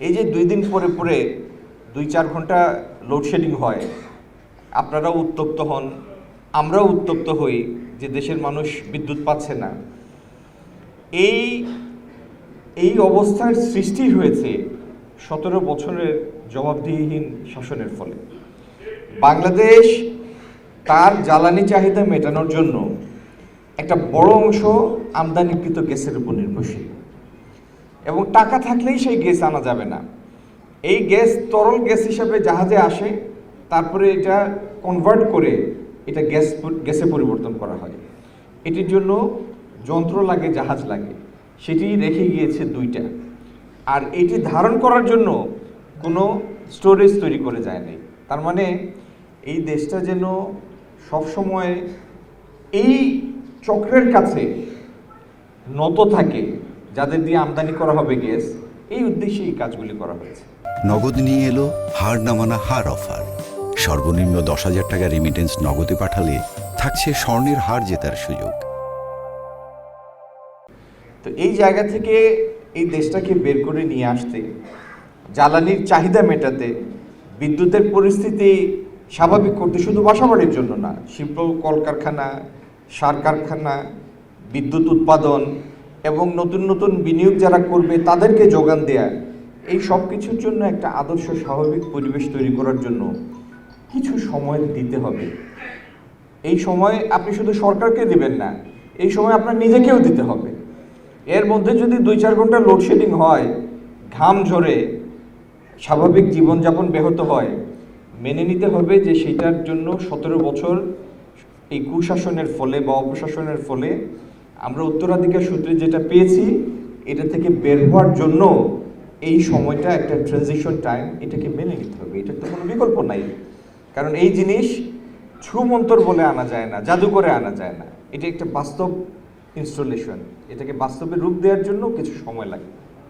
এই যে 2 দিন পরে পরে 2-4 ঘন্টা লোডশেডিং হয়, আপনারাও উত্তপ্ত হন, আমরাও উত্তপ্ত হই যে দেশের মানুষ বিদ্যুৎ পাচ্ছে না। এই অবস্থার সৃষ্টি হয়েছে 17 বছরের জবাবদিহিহীন শাসনের ফলে। বাংলাদেশ তার জ্বালানি চাহিদা মেটানোর জন্য একটা বড় অংশ আমদানিকৃত গ্যাসের উপর নির্ভরশীল, এবং টাকা থাকলেই সেই গ্যাস আনা যাবে না। এই গ্যাস তরল গ্যাস হিসাবে জাহাজে আসে, তারপরে এটা কনভার্ট করে এটা গ্যাসে পরিবর্তন করা হয়। এটির জন্য যন্ত্র লাগে, জাহাজ লাগে, সেটি রেখে গিয়েছে 2টা। আর এটি ধারণ করার জন্য কোনো স্টোরেজ তৈরি করে যায় নাই। তার মানে এই দেশটা যেন সবসময় এই চক্রের কাছে নত থাকে, যাদের দিয়ে আমদানি করা হবে গ্যাস, এই উদ্দেশ্যে এই কাজগুলি করা হয়েছে। নগদ নিয়ে এলো হার না মানা হার অফার। সর্বনিম্ন 10,000 টাকা রেমিটেন্স নগদে পাঠালে থাকছে স্বর্ণের হার জেতার সুযোগ। তো এই জায়গা থেকে এই দেশটাকে বের করে নিয়ে আসতে, জ্বালানির চাহিদা মেটাতে, বিদ্যুতের পরিস্থিতি স্বাভাবিক করতে, শুধু বাসাবাড়ির জন্য না, শিল্প কলকারখানা, সার কারখানা, বিদ্যুৎ উৎপাদন এবং নতুন নতুন বিনিয়োগ যারা করবে তাদেরকে যোগান দেয়া, এই সব কিছুর জন্য একটা আদর্শ স্বাভাবিক পরিবেশ তৈরি করার জন্য কিছু সময় দিতে হবে। এই সময় আপনি শুধু সরকারকে দিবেন না, এই সময় আপনার নিজেকেও দিতে হবে। এর মধ্যে যদি 2-4 ঘন্টা লোডশেডিং হয়, ঘাম ঝরে স্বাভাবিক জীবনযাপন ব্যাহত হয়, মেনে নিতে হবে যে সেটার জন্য 17 বছর এই কুশাসনের ফলে বা অপশাসনের ফলে আমরা উত্তরাধিকার সূত্রে যেটা পেয়েছি, এটা থেকে বের হওয়ার জন্য এই সময়টা একটা ট্রানজিশন টাইম, এটাকে মেনে নিতে হবে। এটার তো কোনো বিকল্প নাই। কারণ এই জিনিস ছুমন্তর বলে আনা যায় না, জাদু করে আনা যায় না। এটা একটা বাস্তব ইনস্টলেশন, এটাকে বাস্তবে রূপ দেওয়ার জন্য কিছু সময় লাগে।